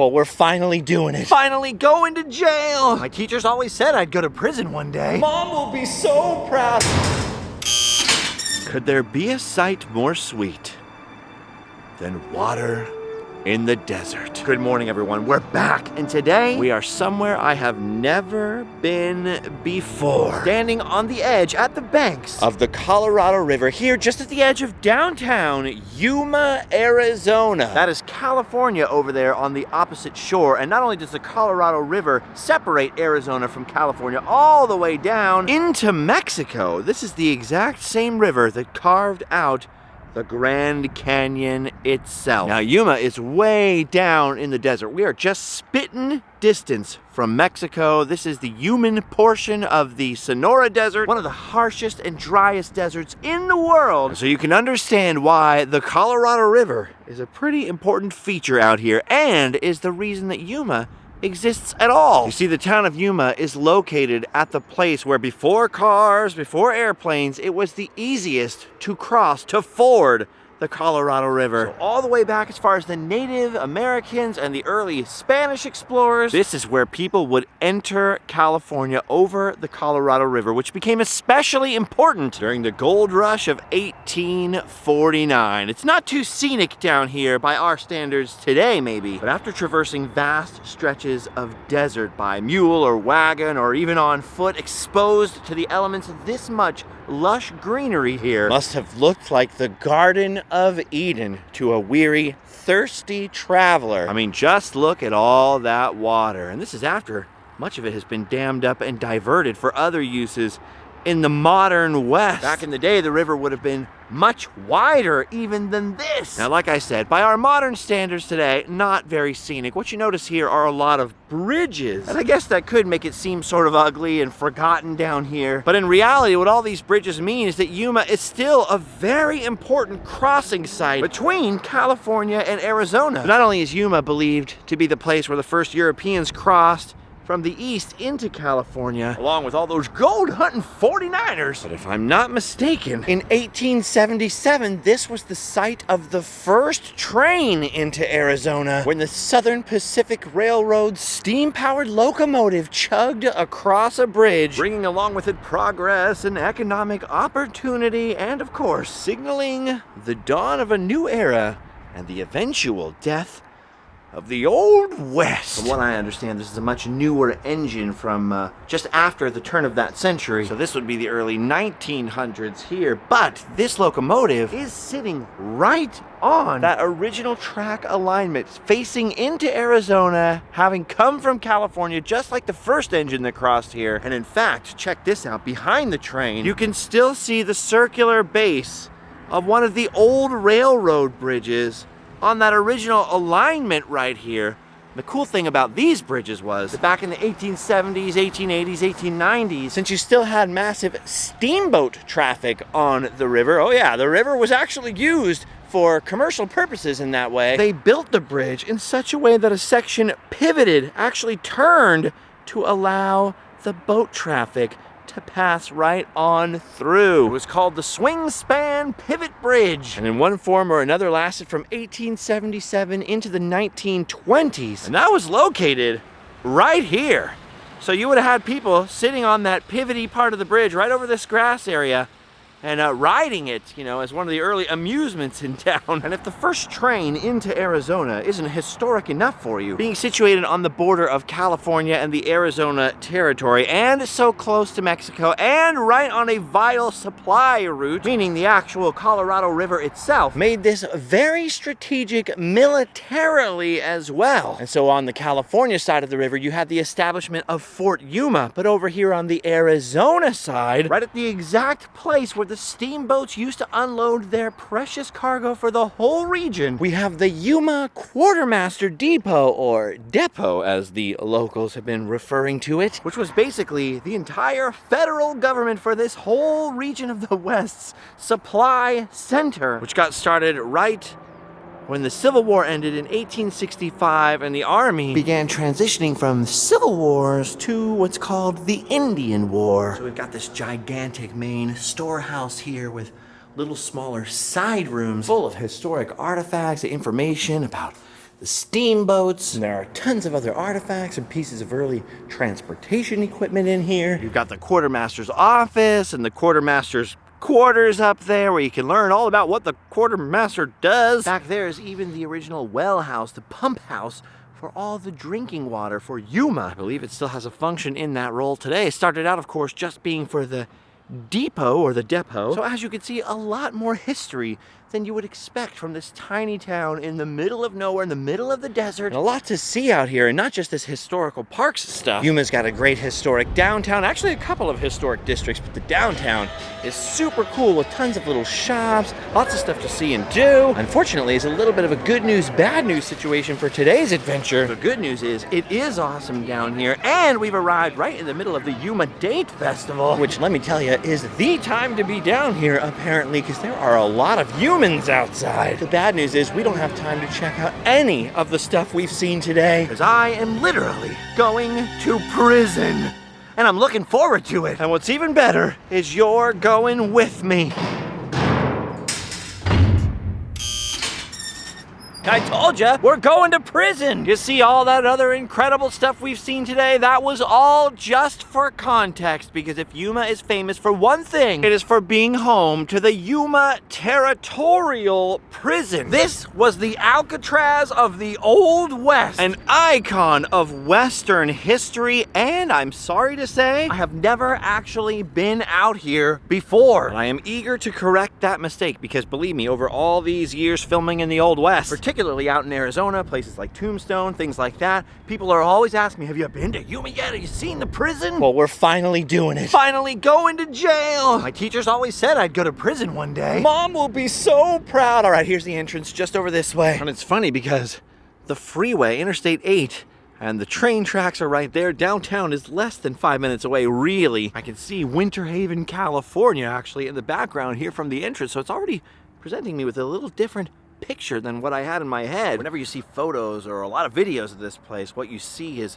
Well, we're finally doing it. Finally going to jail. My teachers always said I'd go to prison one day. Mom will be so proud. Could there be a sight more sweet than water in the desert? Good morning, everyone. We're back, and today we are somewhere I have never been before. Standing on the edge at the banks of the Colorado River here just at the edge of downtown Yuma, Arizona. That is California over there on the opposite shore, and not only does the Colorado River separate Arizona from California all the way down into Mexico, this is the exact same river that carved out the Grand Canyon itself. Now, Yuma is way down in the desert. We are just spitting distance from Mexico. This is the human portion of the Sonora Desert, one of the harshest and driest deserts in the world. So you can understand why the Colorado River is a pretty important feature out here and is the reason that Yuma exists at all. You see, the town of Yuma is located at the place where before cars, before airplanes, it was the easiest to cross, to ford the Colorado River. So all the way back as far as the Native Americans and the early Spanish explorers, this is where people would enter California over the Colorado River, which became especially important during the gold rush of 1849. It's not too scenic down here by our standards today, maybe, but after traversing vast stretches of desert by mule or wagon or even on foot, exposed to the elements of this much lush greenery here, must have looked like the Garden of Eden to a weary, thirsty traveler. I mean, just look at all that water. And this is after much of it has been dammed up and diverted for other uses in the modern West. Back in the day, the river would have been much wider even than this. Now, like I said, by our modern standards today, not very scenic. What you notice here are a lot of bridges. And I guess that could make it seem sort of ugly and forgotten down here. But in reality, what all these bridges mean is that Yuma is still a very important crossing site between California and Arizona. But not only is Yuma believed to be the place where the first Europeans crossed from the east into California, along with all those gold hunting 49ers. But if I'm not mistaken, in 1877, this was the site of the first train into Arizona, when the Southern Pacific Railroad's steam-powered locomotive chugged across a bridge, bringing along with it progress and economic opportunity, and of course, signaling the dawn of a new era and the eventual death of the Old West. From what I understand, this is a much newer engine from just after the turn of that century. So this would be the early 1900s here. But this locomotive is sitting right on that original track alignment, facing into Arizona, having come from California, just like the first engine that crossed here. And in fact, check this out, behind the train, you can still see the circular base of one of the old railroad bridges on that original alignment right here. The cool thing about these bridges was that back in the 1870s, 1880s, 1890s, since you still had massive steamboat traffic on the river, oh yeah, the river was actually used for commercial purposes in that way, they built the bridge in such a way that a section pivoted, actually turned, to allow the boat traffic to pass right on through. It was called the Swing Span Pivot Bridge, and in one form or another lasted from 1877 into the 1920s, and that was located right here. So you would have had people sitting on that pivoty part of the bridge right over this grass area and riding it, you know, as one of the early amusements in town. And if the first train into Arizona isn't historic enough for you, being situated on the border of California and the Arizona Territory, and so close to Mexico, and right on a vital supply route, meaning the actual Colorado River itself, made this very strategic militarily as well. And so on the California side of the river, you had the establishment of Fort Yuma, but over here on the Arizona side, right at the exact place where the steamboats used to unload their precious cargo for the whole region, we have the Yuma Quartermaster Depot, or Depot as the locals have been referring to it, which was basically the entire federal government for this whole region of the West's supply center, which got started right when the Civil War ended in 1865 and the Army began transitioning from civil wars to what's called the Indian War. So we've got this gigantic main storehouse here with little smaller side rooms full of historic artifacts and information about the steamboats, and there are tons of other artifacts and pieces of early transportation equipment in here. You've got the quartermaster's office and the quartermaster's quarters up there where you can learn all about what the quartermaster does. Back there is even the original well house, the pump house for all the drinking water for Yuma. I believe it still has a function in that role today. It started out, of course, just being for the depot or the depot. So as you can see, a lot more history than you would expect from this tiny town in the middle of nowhere, in the middle of the desert. And a lot to see out here, and not just this historical parks stuff. Yuma's got a great historic downtown, actually a couple of historic districts, but the downtown is super cool with tons of little shops, lots of stuff to see and do. Unfortunately, it's a little bit of a good news, bad news situation for today's adventure. The good news is it is awesome down here, and we've arrived right in the middle of the Yuma Date Festival, which, let me tell you, is the time to be down here, apparently, because there are a lot of humans outside. The bad news is we don't have time to check out any of the stuff we've seen today, because I am literally going to prison, and I'm looking forward to it. And what's even better is you're going with me. I told you, we're going to prison. You see all that other incredible stuff we've seen today? That was all just for context, because if Yuma is famous for one thing, it is for being home to the Yuma Territorial Prison. This was the Alcatraz of the Old West, an icon of Western history, and I'm sorry to say, I have never actually been out here before. And I am eager to correct that mistake, because believe me, over all these years filming in the Old West, particularly out in Arizona, places like Tombstone, things like that, people are always asking me, have you been to Yuma yet? Have you seen the prison? Well, we're finally doing it. Finally going to jail. My teachers always said I'd go to prison one day. Mom will be so proud. All right, here's the entrance just over this way. And it's funny because the freeway, Interstate 8, and the train tracks are right there. Downtown is less than 5 minutes away, really. I can see Winter Haven, California, actually, in the background here from the entrance, so it's already presenting me with a little different picture than what I had in my head. Whenever you see photos or a lot of videos of this place, what you see is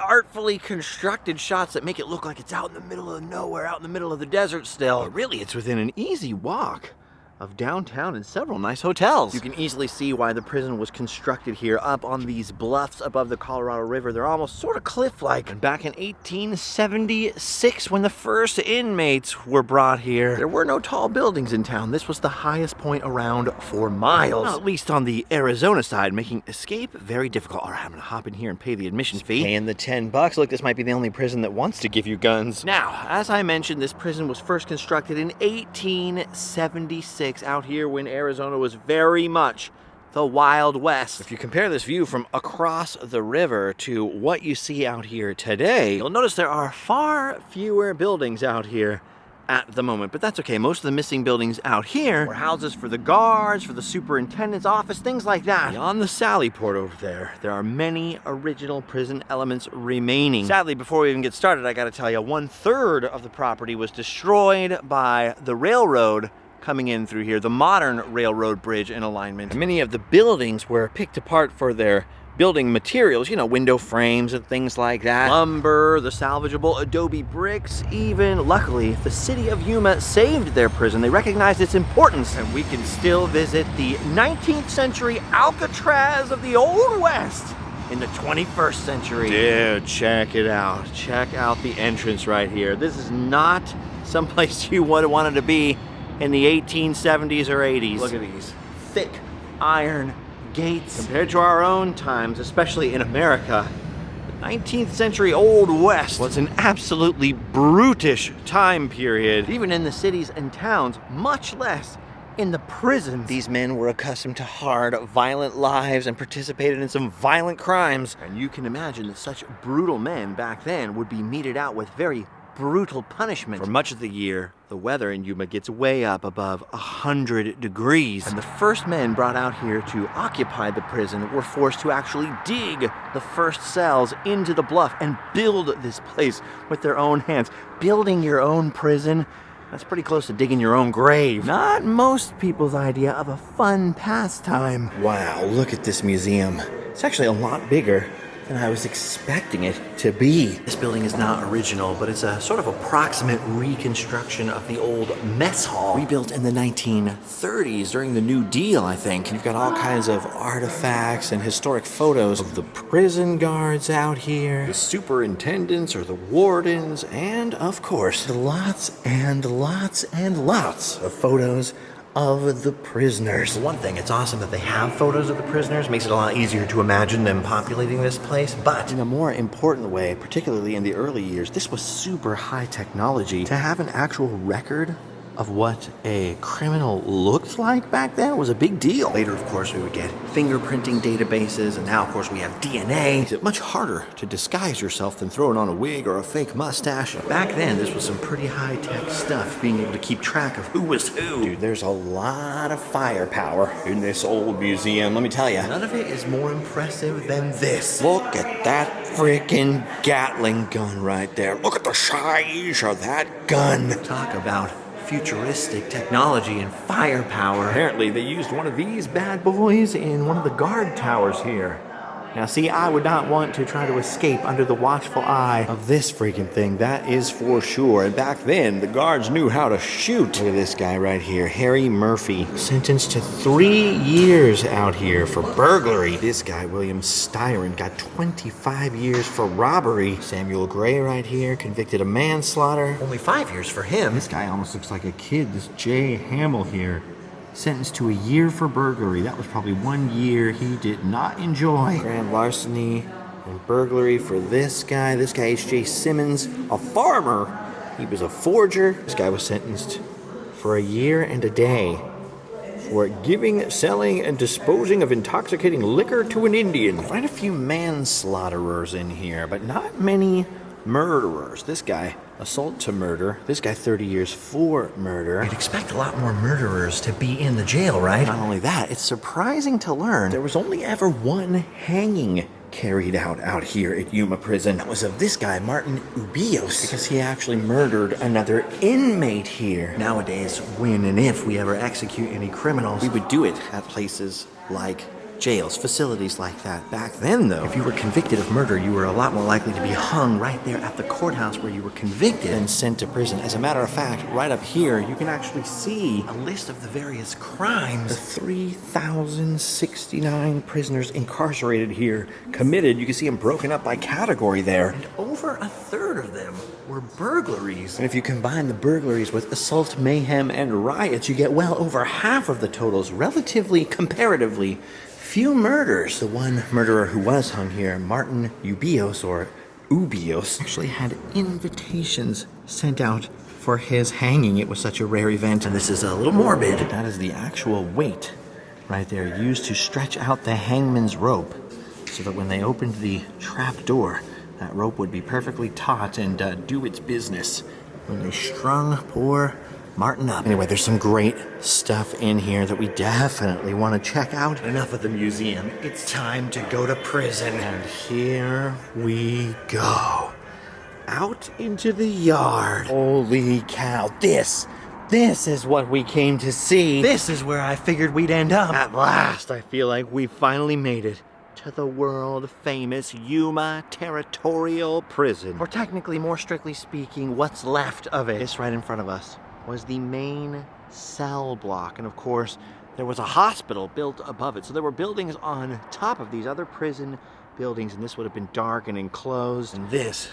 artfully constructed shots that make it look like it's out in the middle of nowhere, out in the middle of the desert still. But really, it's within an easy walk of downtown and several nice hotels. You can easily see why the prison was constructed here up on these bluffs above the Colorado River. They're almost sort of cliff-like. And back in 1876, when the first inmates were brought here, there were no tall buildings in town. This was the highest point around for miles, well, at least on the Arizona side, making escape very difficult. All right, I'm gonna hop in here and pay the admission fee. Paying the $10. Look, this might be the only prison that wants to give you guns. Now, as I mentioned, this prison was first constructed in 1876. Out here when Arizona was very much the Wild West. If you compare this view from across the river to what you see out here today, you'll notice there are far fewer buildings out here at the moment, but that's okay. Most of the missing buildings out here were houses for the guards, for the superintendent's office, things like that. Beyond the Sally Port over there are many original prison elements remaining. Sadly, before we even get started, I gotta tell you, 1/3 of the property was destroyed by the railroad coming in through here, the modern railroad bridge and alignment. And many of the buildings were picked apart for their building materials, you know, window frames and things like that. Lumber, the salvageable adobe bricks, even. Luckily, the city of Yuma saved their prison. They recognized its importance, and we can still visit the 19th century Alcatraz of the Old West in the 21st century. Dude, check it out. Check out the entrance right here. This is not someplace you would have wanted to be in the 1870s or 80s. Look at these thick iron gates. Compared to our own times, especially in America, the 19th century Old West was an absolutely brutish time period. Even in the cities and towns, much less in the prisons. These men were accustomed to hard, violent lives and participated in some violent crimes. And you can imagine that such brutal men back then would be meted out with very brutal punishment. For much of the year, the weather in Yuma gets way up above 100 degrees. And the first men brought out here to occupy the prison were forced to actually dig the first cells into the bluff and build this place with their own hands. Building your own prison, that's pretty close to digging your own grave. Not most people's idea of a fun pastime. Wow, look at this museum. It's actually a lot bigger than I was expecting it to be. This building is not original, but it's a sort of approximate reconstruction of the old mess hall, rebuilt in the 1930s during the New Deal, I think. You've got all kinds of artifacts and historic photos of the prison guards out here, the superintendents or the wardens, and of course, lots and lots and lots of photos of the prisoners. For one thing, it's awesome that they have photos of the prisoners. Makes it a lot easier to imagine them populating this place. But in a more important way, particularly in the early years, this was super high technology. To have an actual record of what a criminal looked like back then was a big deal. Later, of course, we would get fingerprinting databases, and now, of course, we have DNA. It's much harder to disguise yourself than throwing on a wig or a fake mustache. Back then, this was some pretty high-tech stuff, being able to keep track of who was who. Dude, there's a lot of firepower in this old museum, let me tell you. None of it is more impressive than this. Look at that freaking Gatling gun right there. Look at the size of that gun. Talk about futuristic technology and firepower. Apparently, they used one of these bad boys in one of the guard towers here. Now, see, I would not want to try to escape under the watchful eye of this freaking thing, that is for sure. And back then, the guards knew how to shoot. Look at this guy right here, Harry Murphy, sentenced to 3 years out here for burglary. This guy, William Styron, got 25 years for robbery. Samuel Gray right here, convicted of manslaughter. Only 5 years for him. This guy almost looks like a kid, this Jay Hamill here. Sentenced to a year for burglary. That was probably 1 year he did not enjoy. Grand larceny and burglary for this guy. This guy, H.J. Simmons, a farmer. He was a forger. This guy was sentenced for a year and a day for giving, selling, and disposing of intoxicating liquor to an Indian. Quite a few manslaughterers in here, but not many murderers. This guy, assault to murder. This guy, 30 years for murder. You'd expect a lot more murderers to be in the jail, right? Not only that, it's surprising to learn there was only ever one hanging carried out here at Yuma Prison. That was of this guy, Martin Ubios, because he actually murdered another inmate here. Nowadays, when and if we ever execute any criminals, we would do it at places like jails, facilities like that. Back then, though, if you were convicted of murder, you were a lot more likely to be hung right there at the courthouse where you were convicted and sent to prison. As a matter of fact, right up here, you can actually see a list of the various crimes. The 3,069 prisoners incarcerated here, committed. You can see them broken up by category there. And over a third of them were burglaries. And if you combine the burglaries with assault, mayhem, and riots, you get well over half of the totals, relatively, comparatively, few murders. The one murderer who was hung here, Martin Ubios, or Ubios, actually had invitations sent out for his hanging. It was such a rare event. And this is a little morbid. That is the actual weight right there used to stretch out the hangman's rope so that when they opened the trap door, that rope would be perfectly taut and do its business when they strung poor Martin up. Anyway, there's some great stuff in here that we definitely want to check out. Enough of the museum. It's time to go to prison. And here we go. Out into the yard. Holy cow. This is what we came to see. This is where I figured we'd end up. At last, I feel like we finally made it to the world-famous Yuma Territorial Prison. Or technically, more strictly speaking, what's left of it. This right in front of us was the main cell block. And of course, there was a hospital built above it. So there were buildings on top of these other prison buildings, and this would have been dark and enclosed. And this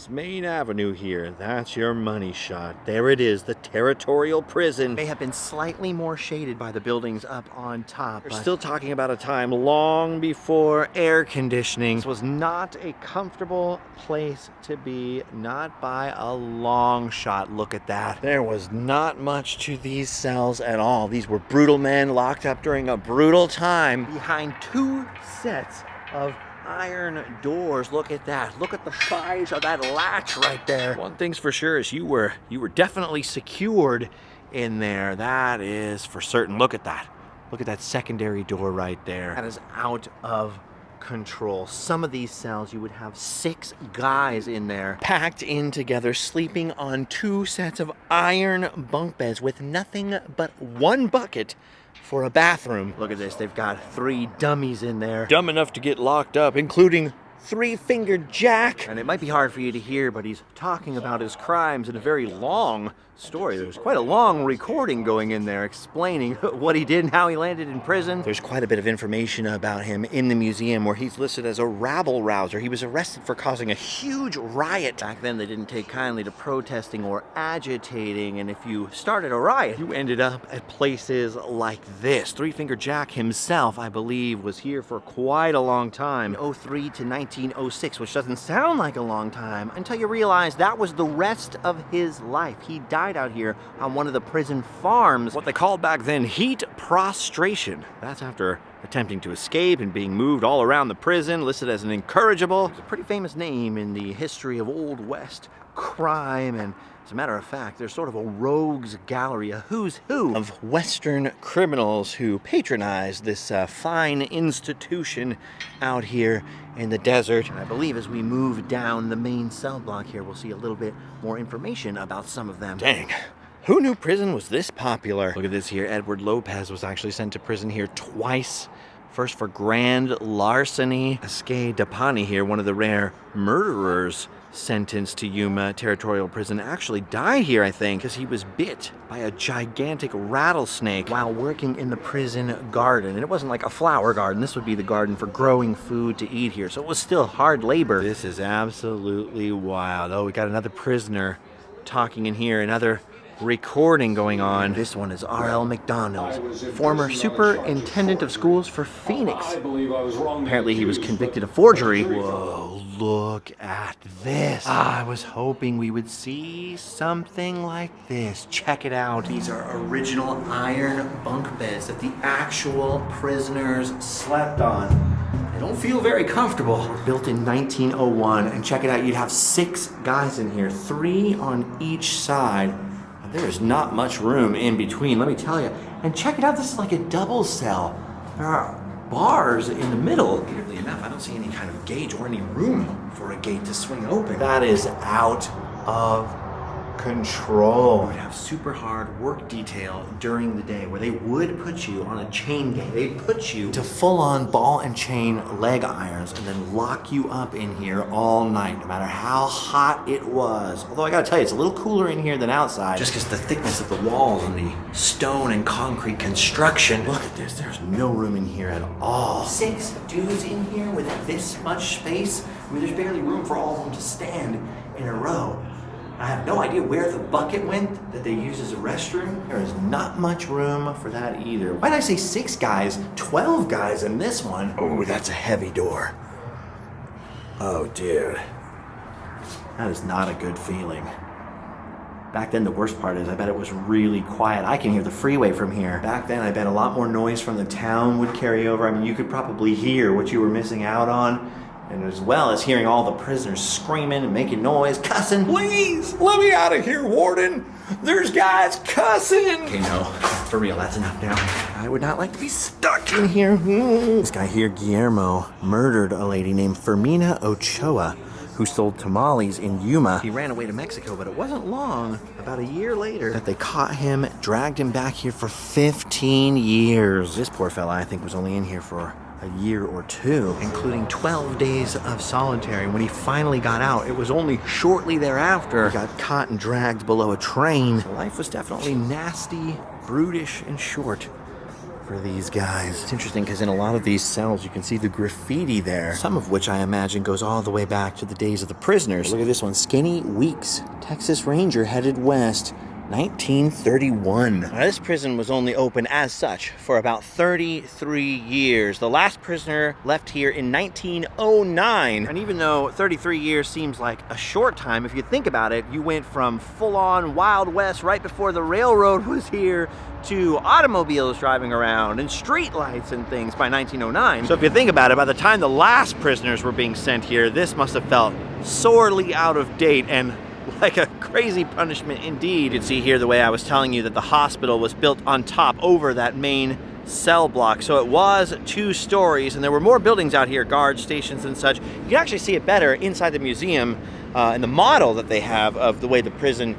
main avenue here, that's your money shot. There it is, the Territorial Prison. May have been slightly more shaded by the buildings up on top. We're still talking about a time long before air conditioning. This was not a comfortable place to be, not by a long shot. Look at that. There was not much to these cells at all. These were brutal men locked up during a brutal time behind 2 sets of iron doors. Look at that. Look at the size of that latch right there. One thing's for sure is you were definitely secured in there. That is for certain. Look at that. Look at that secondary door right there. That is out of control. Some of these cells you would have 6 guys in there, packed in together, sleeping on 2 sets of iron bunk beds with nothing but 1 bucket for a bathroom. Look at this, they've got 3 dummies in there. Dumb enough to get locked up, including three-fingered Jack. And it might be hard for you to hear, but he's talking about his crimes in a very long story. There's quite a long recording going in there explaining what he did and how he landed in prison. There's quite a bit of information about him in the museum where he's listed as a rabble-rouser. He was arrested for causing a huge riot. Back then, they didn't take kindly to protesting or agitating, and if you started a riot, you ended up at places like this. Three-Fingered Jack himself, I believe, was here for quite a long time, 03 to 1906, which doesn't sound like a long time until you realize that was the rest of his life. He died out here on one of the prison farms, what they called back then heat prostration. That's after attempting to escape and being moved all around the prison, listed as an incorrigible. It's a pretty famous name in the history of Old West crime, and as a matter of fact, there's sort of a rogues gallery, a who's who of Western criminals who patronize this fine institution out here in the desert. And I believe as we move down the main cell block here, we'll see a little bit more information about some of them. Dang. Who knew prison was this popular? Look at this here. Edward Lopez was actually sent to prison here twice. First for grand larceny. Esque Dapani here, one of the rare murderers sentenced to Yuma Territorial Prison, actually died here, I think, because he was bit by a gigantic rattlesnake while working in the prison garden. And it wasn't like a flower garden. This would be the garden for growing food to eat here. So it was still hard labor. This is absolutely wild. Oh, we got another prisoner talking in here, another recording going on. This one is R.L. McDonald, former superintendent of schools for Phoenix. Apparently he was convicted of forgery. Whoa, look at this. I was hoping we would see something like this. Check it out. These are original iron bunk beds that the actual prisoners slept on. They don't feel very comfortable. Built in 1901, and check it out, you'd have 6 guys in here, 3 on each side. There's not much room in between, let me tell you. And check it out, this is like a double cell. There are bars in the middle. Weirdly enough, I don't see any kind of gate or any room for a gate to swing open. That is out of control. We'd have super hard work detail during the day where they would put you on a chain gang. They'd put you to full-on ball and chain leg irons and then lock you up in here all night, no matter how hot it was. Although I gotta tell you, it's a little cooler in here than outside, just because the thickness of the walls and the stone and concrete construction. Look at this, there's no room in here at all. 6 dudes in here with this much space. I mean, there's barely room for all of them to stand in a row. I have no idea where the bucket went that they use as a restroom. There is not much room for that either. Why did I say 6 guys? 12 guys in this one. Oh, that's a heavy door. Oh, dude. That is not a good feeling. Back then, the worst part is I bet it was really quiet. I can hear the freeway from here. Back then, I bet a lot more noise from the town would carry over. I mean, you could probably hear what you were missing out on. And as well as hearing all the prisoners screaming and making noise, cussing. Please, let me out of here, warden. There's guys cussing. Okay, no, for real, that's enough now. I would not like to be stuck in here. This guy here, Guillermo, murdered a lady named Fermina Ochoa, who sold tamales in Yuma. He ran away to Mexico, but it wasn't long, about a year later, that they caught him, dragged him back here for 15 years. This poor fella, I think, was only in here for a year or 2, including 12 days of solitary. When he finally got out, it was only shortly thereafter he got caught and dragged below a train. Life was definitely nasty, brutish, and short for these guys. It's interesting because in a lot of these cells you can see the graffiti there, some of which I imagine goes all the way back to the days of the prisoners. Look at this one, Skinny Weeks, Texas Ranger headed west, 1931. Now, this prison was only open as such for about 33 years. The last prisoner left here in 1909. And even though 33 years seems like a short time, if you think about it, you went from full-on Wild West right before the railroad was here to automobiles driving around and street lights and things by 1909. So if you think about it, by the time the last prisoners were being sent here, this must have felt sorely out of date and like a crazy punishment indeed. You can see here the way I was telling you that the hospital was built on top over that main cell block. So it was 2 stories, and there were more buildings out here, guard stations and such. You can actually see it better inside the museum and the model that they have of the way the prison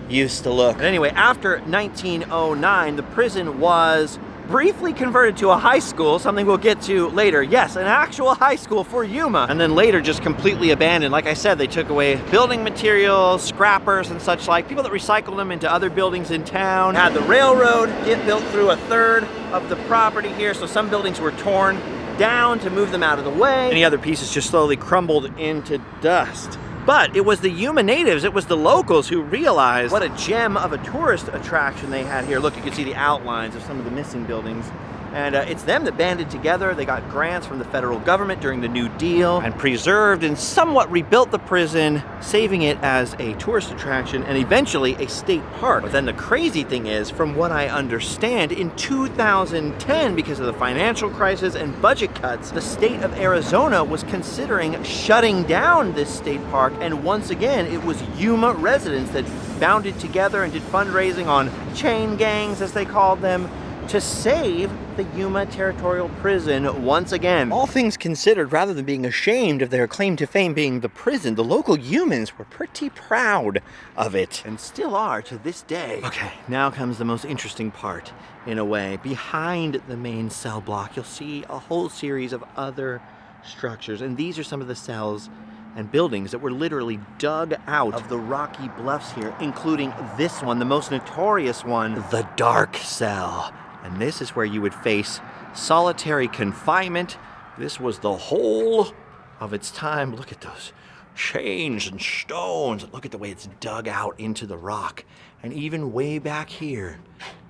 used to look. But anyway, after 1909, the prison was briefly converted to a high school, something we'll get to later. Yes, an actual high school for Yuma. And then later just completely abandoned. Like I said, they took away building materials, scrappers and such like, people that recycled them into other buildings in town. Had the railroad get built through a third of the property here, so some buildings were torn down to move them out of the way. Any other pieces just slowly crumbled into dust. But it was the Yuma natives, it was the locals who realized what a gem of a tourist attraction they had here. Look, you can see the outlines of some of the missing buildings. And it's them that banded together. They got grants from the federal government during the New Deal and preserved and somewhat rebuilt the prison, saving it as a tourist attraction and eventually a state park. But then the crazy thing is, from what I understand, in 2010, because of the financial crisis and budget cuts, the state of Arizona was considering shutting down this state park. And once again, it was Yuma residents that banded together and did fundraising on chain gangs, as they called them, to save the Yuma Territorial Prison once again. All things considered, rather than being ashamed of their claim to fame being the prison, the local humans were pretty proud of it, and still are to this day. Okay, now comes the most interesting part, in a way. Behind the main cell block, you'll see a whole series of other structures, and these are some of the cells and buildings that were literally dug out of the rocky bluffs here, including this one, the most notorious one, the dark cell. And this is where you would face solitary confinement. This was the whole of its time. Look at those chains and stones. Look at the way it's dug out into the rock. And even way back here,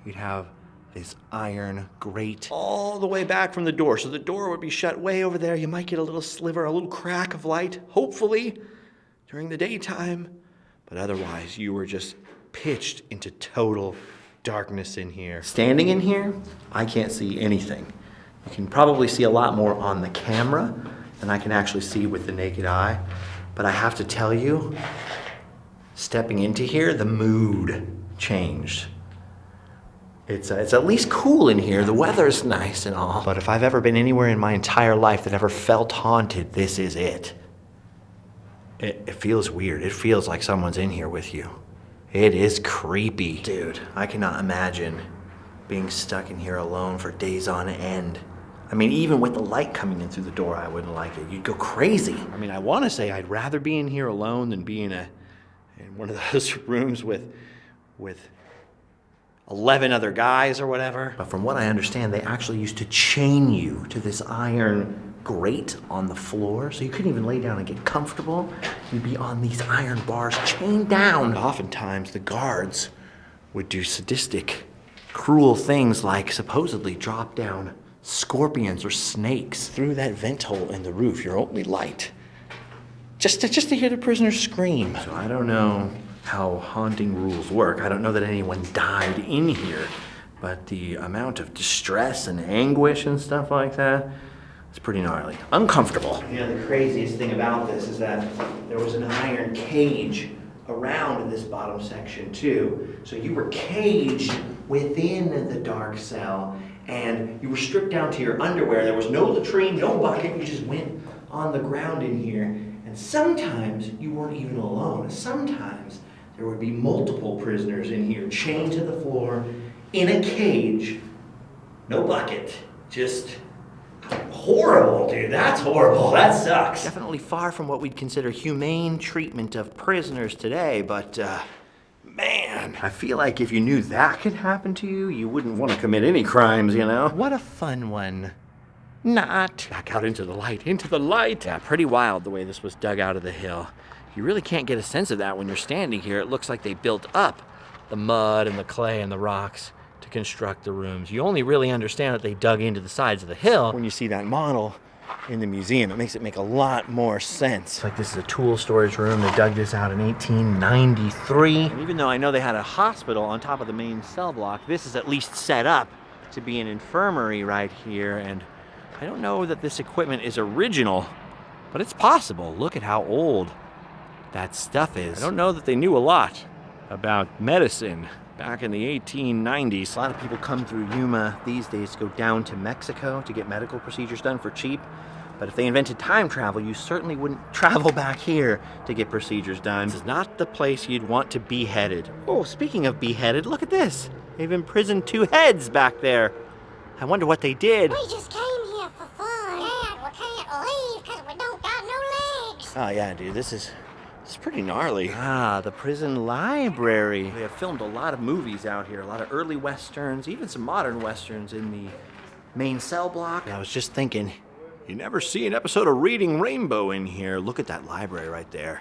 you'd have this iron grate all the way back from the door. So the door would be shut way over there. You might get a little sliver, a little crack of light, hopefully, during the daytime. But otherwise, you were just pitched into total darkness in here. Standing in here, I can't see anything. You can probably see a lot more on the camera than I can actually see with the naked eye. But I have to tell you, stepping into here, the mood changed. It's at least cool in here. The weather's nice and all. But if I've ever been anywhere in my entire life that ever felt haunted, this is it. It feels weird. It feels like someone's in here with you. It is creepy. Dude, I cannot imagine being stuck in here alone for days on end. I mean, even with the light coming in through the door, I wouldn't like it. You'd go crazy. I mean, I want to say I'd rather be in here alone than be in one of those rooms with 11 other guys or whatever. But from what I understand, they actually used to chain you to this iron grate on the floor, so you couldn't even lay down and get comfortable. You'd be on these iron bars chained down. And oftentimes the guards would do sadistic, cruel things like supposedly drop down scorpions or snakes through that vent hole in the roof, your only light, just to hear the prisoners scream. So I don't know how haunting rules work. I don't know that anyone died in here, but the amount of distress and anguish and stuff like that, it's pretty gnarly. Uncomfortable. You know, the craziest thing about this is that there was an iron cage around this bottom section too. So you were caged within the dark cell and you were stripped down to your underwear. There was no latrine, no bucket. You just went on the ground in here. And sometimes you weren't even alone. Sometimes there would be multiple prisoners in here chained to the floor in a cage. No bucket. Just horrible, dude. That's horrible. That sucks. Definitely far from what we'd consider humane treatment of prisoners today, but man, I feel like if you knew that could happen to you, you wouldn't want to commit any crimes, you know? What a fun one. Not. Back out into the light, into the light. Yeah, pretty wild the way this was dug out of the hill. You really can't get a sense of that when you're standing here. It looks like they built up the mud and the clay and the rocks to construct the rooms. You only really understand that they dug into the sides of the hill when you see that model in the museum. It makes it make a lot more sense. It's like this is a tool storage room. They dug this out in 1893. And even though I know they had a hospital on top of the main cell block, this is at least set up to be an infirmary right here. And I don't know that this equipment is original, but it's possible. Look at how old that stuff is. I don't know that they knew a lot about medicine back in the 1890s. A lot of people come through Yuma these days to go down to Mexico to get medical procedures done for cheap. But if they invented time travel, you certainly wouldn't travel back here to get procedures done. This is not the place you'd want to be headed. Oh, speaking of beheaded, look at this. They've imprisoned 2 heads back there. I wonder what they did. We just came here for fun. Dad, we can't leave because we don't got no legs. Oh yeah, dude, this is pretty gnarly. Ah, the prison library. They have filmed a lot of movies out here, a lot of early westerns, even some modern westerns in the main cell block. I was just thinking, you never see an episode of Reading Rainbow in here. Look at that library right there.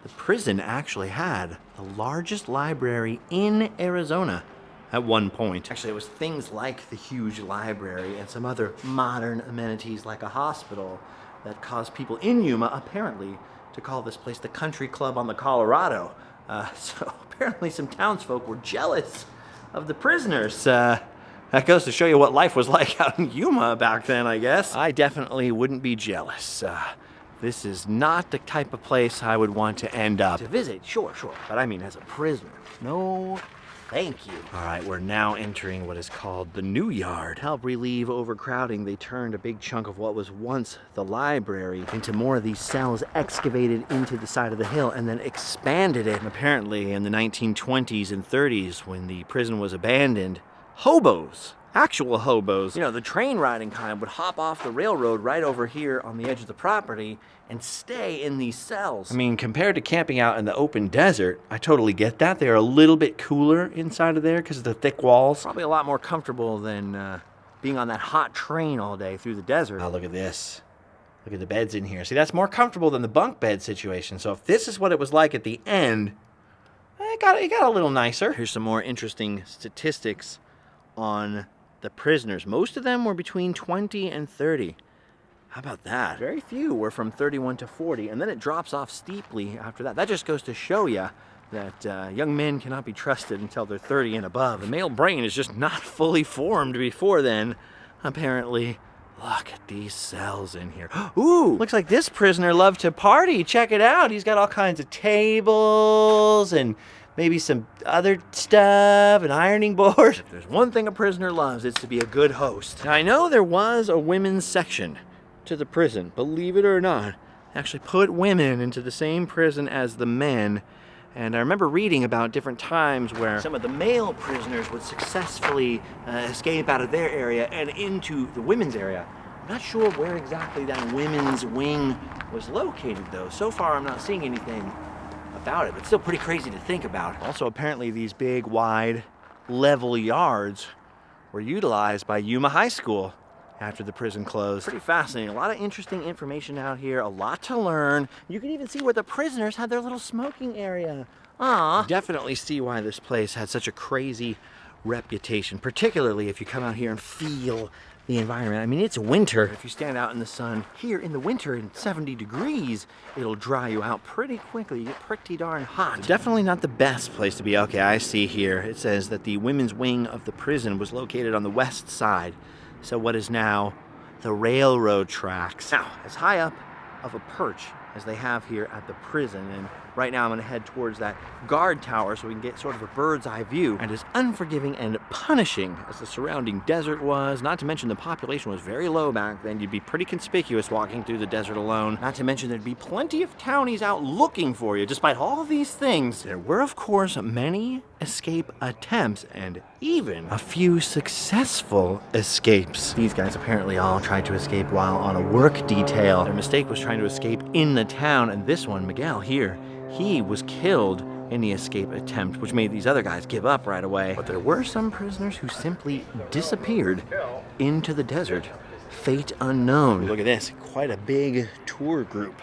The prison actually had the largest library in Arizona at one point. Actually, it was things like the huge library and some other modern amenities like a hospital that caused people in Yuma, apparently, to call this place the Country Club on the Colorado. So apparently some townsfolk were jealous of the prisoners. That goes to show you what life was like out in Yuma back then, I guess. I definitely wouldn't be jealous. This is not the type of place I would want to end up. To visit, sure, but I mean as a prisoner. No, thank you. All right, we're now entering what is called the New Yard. To help relieve overcrowding, they turned a big chunk of what was once the library into more of these cells excavated into the side of the hill and then expanded it. And apparently in the 1920s and 30s, when the prison was abandoned, hobos, actual hobos, you know, the train riding kind, would hop off the railroad right over here on the edge of the property and stay in these cells. I mean, compared to camping out in the open desert, I totally get that. They're a little bit cooler inside of there because of the thick walls. Probably a lot more comfortable than being on that hot train all day through the desert. Oh, look at this. Look at the beds in here. See, that's more comfortable than the bunk bed situation. So if this is what it was like at the end, it got a little nicer. Here's some more interesting statistics on the prisoners. Most of them were between 20 and 30. How about that? Very few were from 31 to 40, and then it drops off steeply after that. That just goes to show you that young men cannot be trusted until they're 30 and above. The male brain is just not fully formed before then, apparently. Look at these cells in here. Ooh, looks like this prisoner loved to party. Check it out. He's got all kinds of tables and maybe some other stuff, an ironing board. If there's one thing a prisoner loves, it's to be a good host. Now, I know there was a women's section to the prison, believe it or not. They actually put women into the same prison as the men. And I remember reading about different times where some of the male prisoners would successfully escape out of their area and into the women's area. I'm not sure where exactly that women's wing was located, though. So far, I'm not seeing anything about it, but still pretty crazy to think about. Also, apparently these big, wide, level yards were utilized by Yuma High School after the prison closed. Pretty fascinating. A lot of interesting information out here, a lot to learn. You can even see where the prisoners had their little smoking area. Ah, definitely see why this place had such a crazy reputation, particularly if you come out here and feel the environment. I mean, it's winter. If you stand out in the sun here in the winter in 70 degrees, it'll dry you out pretty quickly. You get pretty darn hot. It's definitely not the best place to be. Okay, I see here. It says that the women's wing of the prison was located on the west side. So what is now the railroad tracks. Now, as high up of a perch as they have here at the prison, and right now I'm gonna head towards that guard tower so we can get sort of a bird's eye view. And as unforgiving and punishing as the surrounding desert was, not to mention the population was very low back then, you'd be pretty conspicuous walking through the desert alone. Not to mention there'd be plenty of townies out looking for you. Despite all of these things, there were of course many escape attempts and even a few successful escapes. These guys apparently all tried to escape while on a work detail. Their mistake was trying to escape in the town, and this one, Miguel here, he was killed in the escape attempt, which made these other guys give up right away. But there were some prisoners who simply disappeared into the desert. Fate unknown. Look at this, quite a big tour group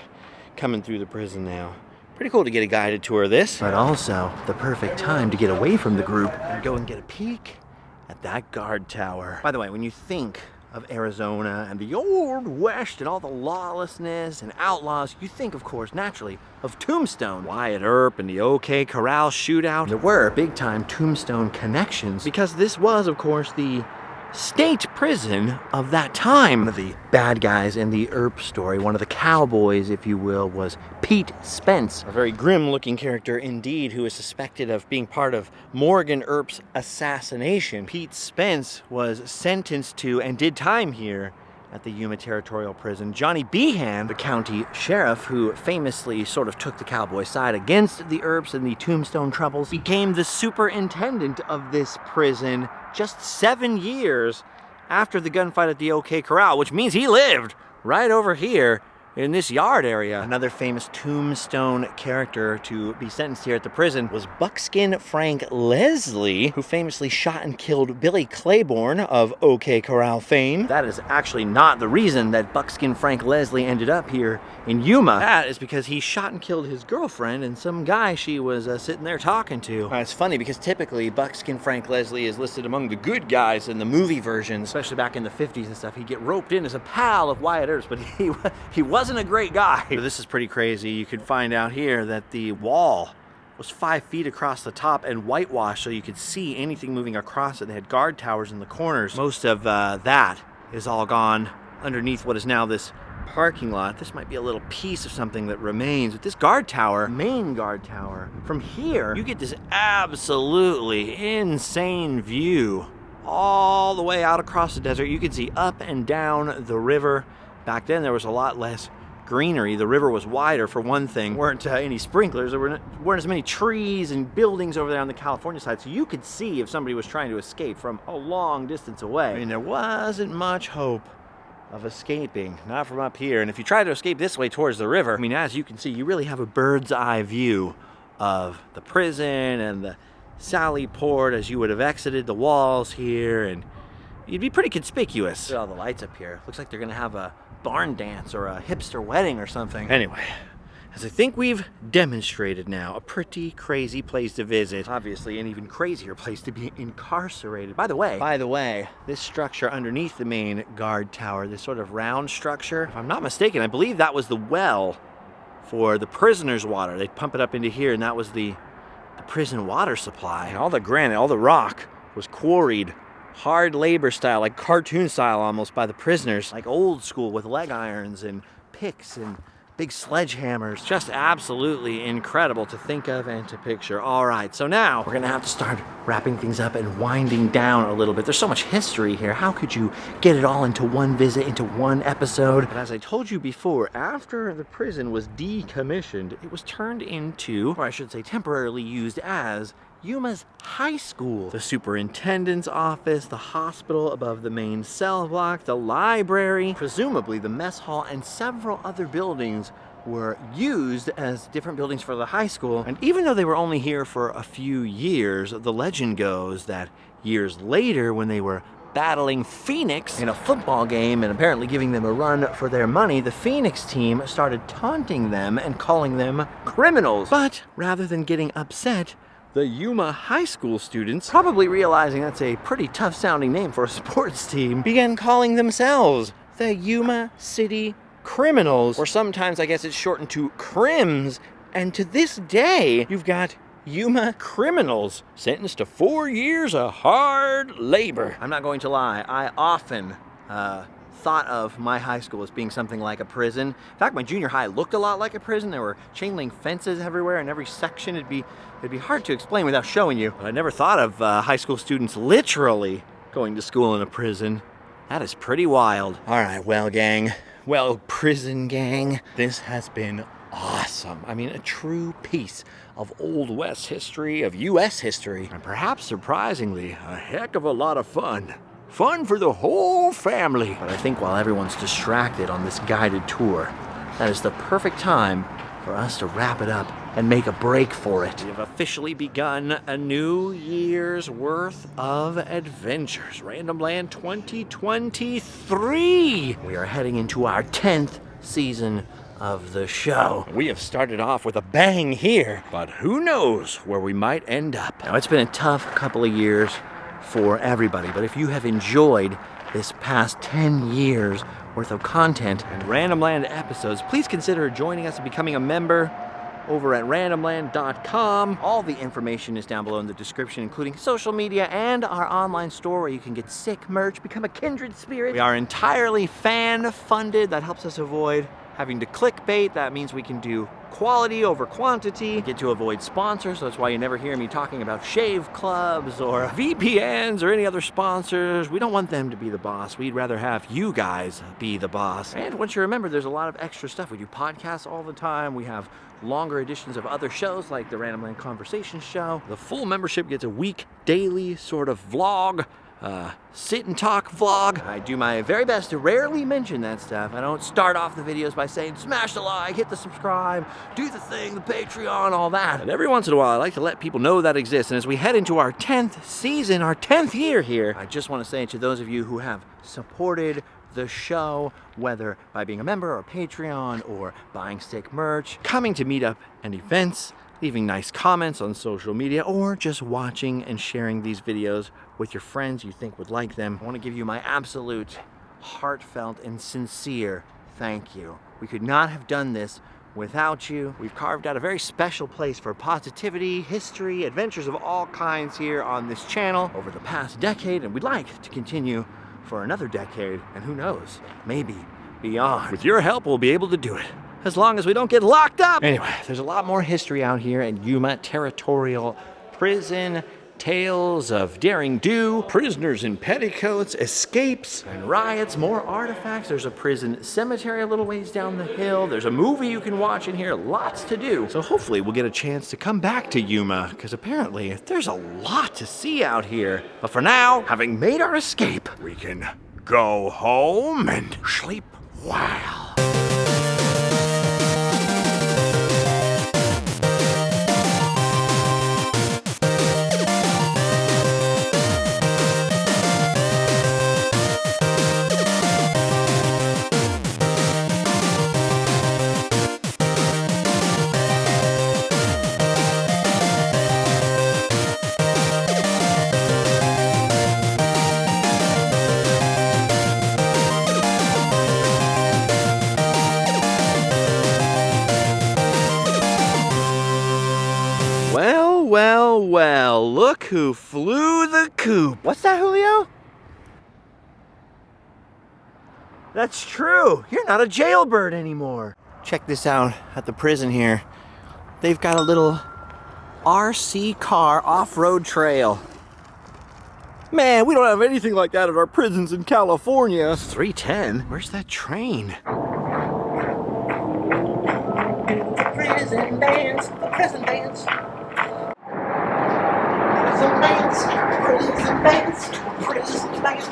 coming through the prison now. Pretty cool to get a guided tour of this. But also the perfect time to get away from the group and go and get a peek at that guard tower. By the way, when you think of Arizona and the Old West and all the lawlessness and outlaws, you think, of course, naturally, of Tombstone. Wyatt Earp and the OK Corral shootout. There were big-time Tombstone connections because this was, of course, the state prison of that time. One of the bad guys in the Earp story, one of the cowboys, if you will, was Pete Spence, a very grim-looking character indeed, who is suspected of being part of Morgan Earp's assassination. Pete Spence was sentenced to and did time here at the Yuma Territorial Prison. Johnny Behan, the county sheriff, who famously sort of took the cowboy side against the Earps and the Tombstone troubles, became the superintendent of this prison just 7 years after the gunfight at the OK Corral, which means he lived right over here in this yard area. Another famous Tombstone character to be sentenced here at the prison was Buckskin Frank Leslie, who famously shot and killed Billy Claiborne of OK Corral fame. That is actually not the reason that Buckskin Frank Leslie ended up here in Yuma. That is because he shot and killed his girlfriend and some guy she was sitting there talking to. It's funny because typically Buckskin Frank Leslie is listed among the good guys in the movie version, especially back in the 50s and stuff. He'd get roped in as a pal of Wyatt Earp's, but he wasn't a great guy. But this is pretty crazy. You could find out here that the wall was 5 feet across the top and whitewashed so you could see anything moving across it. They had guard towers in the corners. Most of that is all gone underneath what is now this parking lot. This might be a little piece of something that remains. But this guard tower, main guard tower, from here you get this absolutely insane view all the way out across the desert. You can see up and down the river. Back then there was a lot less greenery. The river was wider, for one thing. Weren't any sprinklers. There weren't as many trees and buildings over there on the California side, so you could see if somebody was trying to escape from a long distance away. I mean, there wasn't much hope of escaping, not from up here. And if you try to escape this way towards the river, I mean, as you can see, you really have a bird's eye view of the prison and the Sally Port as you would have exited the walls here, and you'd be pretty conspicuous. Look at all the lights up here. Looks like they're gonna have a barn dance or a hipster wedding or something. Anyway, as I think we've demonstrated now, a pretty crazy place to visit. Obviously, an even crazier place to be incarcerated. By the way, this structure underneath the main guard tower, this sort of round structure, if I'm not mistaken, I believe that was the well for the prisoners' water. They'd pump it up into here, and that was the prison water supply. And all the granite, all the rock was quarried hard labor style, like cartoon style almost, by the prisoners, like old school with leg irons and picks and big sledgehammers. Just absolutely incredible to think of and to picture. All right, so now we're gonna have to start wrapping things up and winding down a little bit. There's so much history here. How could you get it all into one visit, into one episode? But as I told you before, after the prison was decommissioned, it was turned into, or I should say temporarily used as, Yuma's high school. The superintendent's office, the hospital above the main cell block, the library, presumably the mess hall, and several other buildings were used as different buildings for the high school. And even though they were only here for a few years, the legend goes that years later, when they were battling Phoenix in a football game and apparently giving them a run for their money, the Phoenix team started taunting them and calling them criminals. But rather than getting upset, the Yuma high school students, probably realizing that's a pretty tough sounding name for a sports team, began calling themselves the Yuma City Criminals, or sometimes I guess it's shortened to Crims. And to this day, you've got Yuma criminals sentenced to 4 years of hard labor. I'm not going to lie, I often thought of my high school as being something like a prison. In fact, my junior high looked a lot like a prison. There were chain link fences everywhere in every section. It'd be hard to explain without showing you. But I never thought of high school students literally going to school in a prison. That is pretty wild. All right, well, gang. Well, prison gang, this has been awesome. I mean, a true piece of Old West history, of U.S. history, and perhaps surprisingly, a heck of a lot of fun. Fun for the whole family. But I think while everyone's distracted on this guided tour, that is the perfect time for us to wrap it up and make a break for it. We've officially begun a new year's worth of adventures. Random Land 2023. We are heading into our 10th season of the show. We have started off with a bang here, but who knows where we might end up. Now, it's been a tough couple of years for everybody, but if you have enjoyed this past 10 years worth of content and Random Land episodes, please consider joining us and becoming a member over at randomland.com. All the information is down below in the description, including social media and our online store where you can get sick merch, become a kindred spirit. We are entirely fan-funded. That helps us avoid having to clickbait. That means we can do quality over quantity, get to avoid sponsors. So that's why you never hear me talking about shave clubs or VPNs or any other sponsors. We don't want them to be the boss. We'd rather have you guys be the boss. And once you remember, there's a lot of extra stuff. We do podcasts all the time. We have longer editions of other shows like the Random Land Conversation Show. The full membership gets a week daily sort of vlog sit and talk vlog. I do my very best to rarely mention that stuff. I don't start off the videos by saying, smash the like, hit the subscribe, do the thing, the Patreon, all that. And every once in a while, I like to let people know that exists. And as we head into our 10th season, our 10th year here, I just want to say to those of you who have supported the show, whether by being a member or Patreon or buying stick merch, coming to meetup and events, leaving nice comments on social media, or just watching and sharing these videos with your friends you think would like them. I want to give you my absolute heartfelt and sincere thank you. We could not have done this without you. We've carved out a very special place for positivity, history, adventures of all kinds here on this channel over the past decade, and we'd like to continue for another decade, and who knows, maybe beyond. With your help, we'll be able to do it. As long as we don't get locked up. Anyway, there's a lot more history out here at Yuma Territorial Prison. Tales of daring do, prisoners in petticoats, escapes, and riots, more artifacts. There's a prison cemetery a little ways down the hill. There's a movie you can watch in here, lots to do. So hopefully we'll get a chance to come back to Yuma, because apparently there's a lot to see out here. But for now, having made our escape, we can go home and sleep well. Well, look who flew the coop. What's that, Julio? That's true. You're not a jailbird anymore. Check this out at the prison here. They've got a little RC car off-road trail. Man, we don't have anything like that at our prisons in California. It's 3:10. Where's that train? The prison dance, the prison dance. Prison dance, prison dance, prison dance.